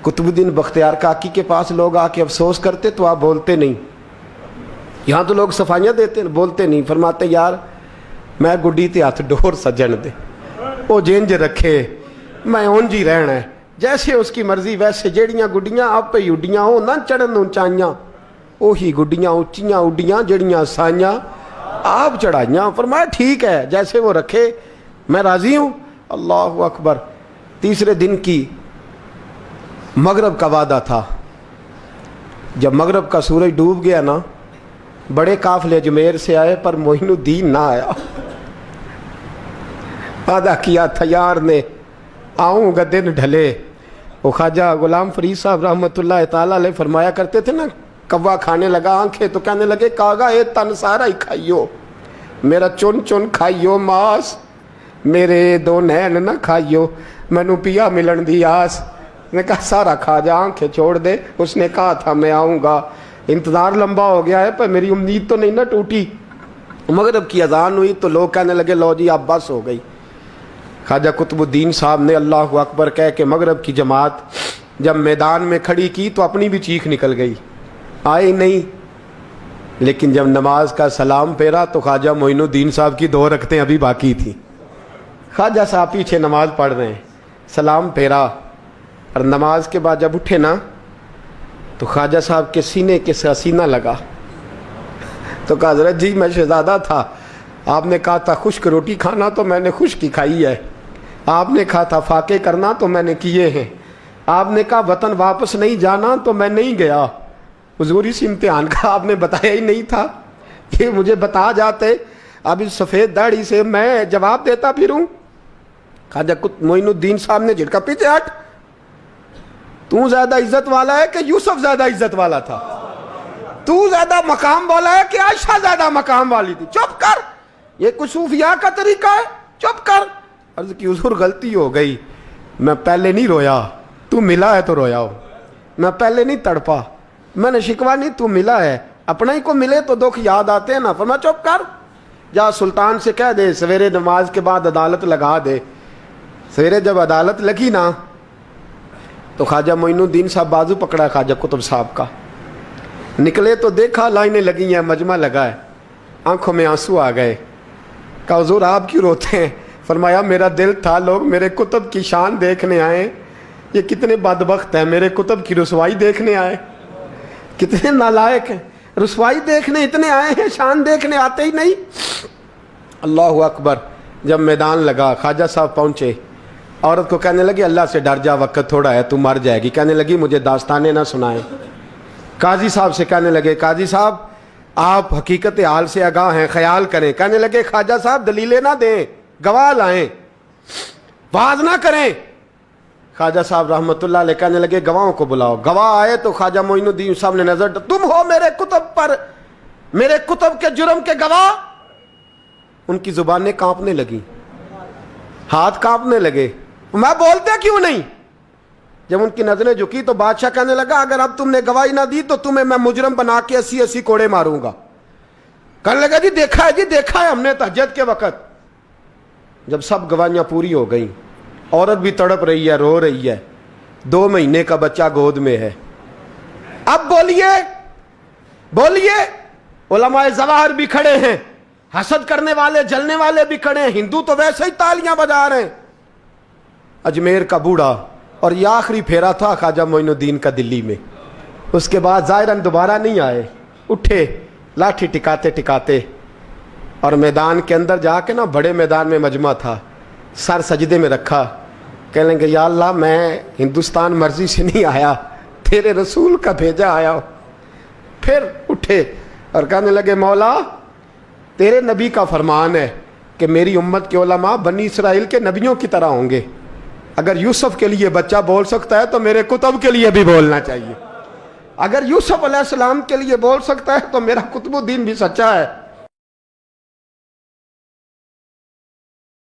قطب الدین بختیار کاکی کے پاس لوگ آ کے افسوس کرتے تو آپ بولتے نہیں. یہاں تو لوگ صفائیاں دیتے ہیں, بولتے نہیں. فرماتے یار میں گڈی تے ہاتھ ڈور سجن دے, وہ جینج رکھے میں اونج ہی رہنا ہے, جیسے اس کی مرضی ویسے. جیڑیاں گڈیاں آپ ہی اڈیاں ہو نہ چڑھن اونچائیاں, وہی گڈیاں اونچیاں اڈیاں جڑیاں سائیاں آپ چڑھائیاں. فرمایا ٹھیک ہے جیسے وہ رکھے میں راضی ہوں. اللہ اکبر. تیسرے دن کی مغرب کا وعدہ تھا. جب مغرب کا سورج ڈوب گیا نا, بڑے قافلے اجمیر سے آئے پر معین الدین نہ آیا. وعدہ کیا تھا یار نے آؤں گا دن ڈھلے. وہ خواجہ غلام فرید صاحب رحمۃ اللہ تعالیٰ علیہ فرمایا کرتے تھے نا, کوا کھانے لگا آنکھیں تو کہنے لگے کاغا اے تن سارا ہی کھائیو, میرا چن چن کھائیو ماس, میرے دو نین نہ کھائیو, مینو پیا ملن دی آس. نے کہا سارا کھا جا, آنکھیں چھوڑ دے. اس نے کہا تھا میں آؤں گا, انتظار لمبا ہو گیا ہے پر میری امید تو نہیں نہ ٹوٹی. مغرب کی اذان ہوئی تو لوگ کہنے لگے لو جی اب بس ہو گئی. خواجہ قطب الدین صاحب نے اللہ اکبر کہہ کے مغرب کی جماعت جب میدان میں کھڑی کی تو اپنی بھی چیخ نکل گئی, آئے نہیں. لیکن جب نماز کا سلام پھیرا تو خواجہ معین الدین صاحب کی 2 رکعتیں ابھی باقی تھیں. خواجہ صاحب پیچھے نماز پڑھ رہے ہیں, سلام پھیرا اور نماز کے بعد جب اٹھے نا تو خواجہ صاحب کے سینے کے سینہ لگا. تو کہا حضرت جی میں شہزادہ تھا, آپ نے کہا تھا خشک روٹی کھانا تو میں نے خشک ہی کھائی ہے, آپ نے کہا تھا فاقے کرنا تو میں نے کیے ہیں, آپ نے کہا وطن واپس نہیں جانا تو میں نہیں گیا. حضور اس امتحان کا آپ نے بتایا ہی نہیں تھا, یہ مجھے بتا جاتے اب اس سفید داڑھی سے میں جواب دیتا پھروں. خواجہ معین الدین صاحب نے جھٹکا, پیچھے ہٹ, تو زیادہ عزت والا ہے کہ یوسف زیادہ عزت والا تھا؟ تو زیادہ مقام والا ہے کہ عائشہ زیادہ مقام والی تھی؟ چپ کر, یہ کچھ صوفیاء کا طریقہ ہے, چپ کر. عرض کی حضور غلطی ہو گئی, میں پہلے نہیں رویا, تو ملا ہے تو رویا ہو, میں پہلے نہیں تڑپا, میں نے شکوا نہیں, تو ملا ہے. اپنا ہی کو ملے تو دکھ یاد آتے ہیں نا. فرمایا چپ کر, جا سلطان سے کہہ دے سویرے نماز کے بعد عدالت لگا دے. سویرے جب عدالت لگی نا تو خواجہ معین الدین صاحب بازو پکڑا خواجہ قطب صاحب کا, نکلے تو دیکھا لائنیں لگی ہیں, مجمع لگا ہے, آنکھوں میں آنسو آ گئے. کہا حضور آپ کیوں روتے ہیں؟ فرمایا میرا دل تھا لوگ میرے قطب کی شان دیکھنے آئے, یہ کتنے بدبخت ہیں, میرے قطب کی رسوائی دیکھنے آئے. کتنے نالائق ہیں, رسوائی دیکھنے اتنے آئے ہیں, شان دیکھنے آتے ہی نہیں. اللہ اکبر. جب میدان لگا خواجہ صاحب پہنچے, عورت کو کہنے لگی اللہ سے ڈر جا, وقت تھوڑا ہے, تو مر جائے گی. کہنے لگی مجھے داستانیں نہ سنائیں. قاضی صاحب سے کہنے لگے قاضی صاحب آپ حقیقت حال سے آگاہ ہیں, خیال کریں. کہنے لگے خواجہ صاحب دلیلیں نہ دیں, گواہ لائیں, واز نہ کریں. خواجہ صاحب رحمۃ اللہ علیہ کہنے لگے گواہوں کو بلاؤ. گواہ آئے تو خواجہ معین الدین صاحب نے نظر, تم ہو میرے کتب پر, میرے کتب کے جرم کے گواہ. ان کی زبانیں کانپنے لگیں, ہاتھ کانپنے لگے, میں بولتے کیوں نہیں؟ جب ان کی نظریں جھکی تو بادشاہ کہنے لگا اگر اب تم نے گواہی نہ دی تو تمہیں میں مجرم بنا کے 80 کوڑے ماروں گا. کہنے لگا جی دیکھا ہے, جی دیکھا ہے ہم نے تہجد کے وقت. جب سب گواہیاں پوری ہو گئیں, عورت بھی تڑپ رہی ہے, رو رہی ہے, 2 مہینے کا بچہ گود میں ہے. اب بولیے بولیے. علماء ظواہر بھی کھڑے ہیں, حسد کرنے والے جلنے والے بھی کھڑے ہیں, ہندو تو ویسے ہی تالیاں بجا رہے ہیں. اجمیر کا بوڑھا, اور یہ آخری پھیرا تھا خواجہ معین الدین کا دلی میں. اس کے بعد ظاہراً دوبارہ نہیں آئے. اٹھے لاٹھی ٹکاتے ٹکاتے اور میدان کے اندر جا کے نا, بڑے میدان میں مجمع تھا, سر سجدے میں رکھا. کہنے لگے یا اللہ میں ہندوستان مرضی سے نہیں آیا, تیرے رسول کا بھیجا آیا ہوں. پھر اٹھے اور کہنے لگے مولا تیرے نبی کا فرمان ہے کہ میری امت کے علماء بنی اسرائیل کے نبیوں کی طرح ہوں گے. اگر یوسف کے لیے بچہ بول سکتا ہے تو میرے کتب کے لیے بھی بولنا چاہیے. اگر یوسف علیہ السلام کے لیے بول سکتا ہے تو میرا قطب الدین بھی سچا ہے.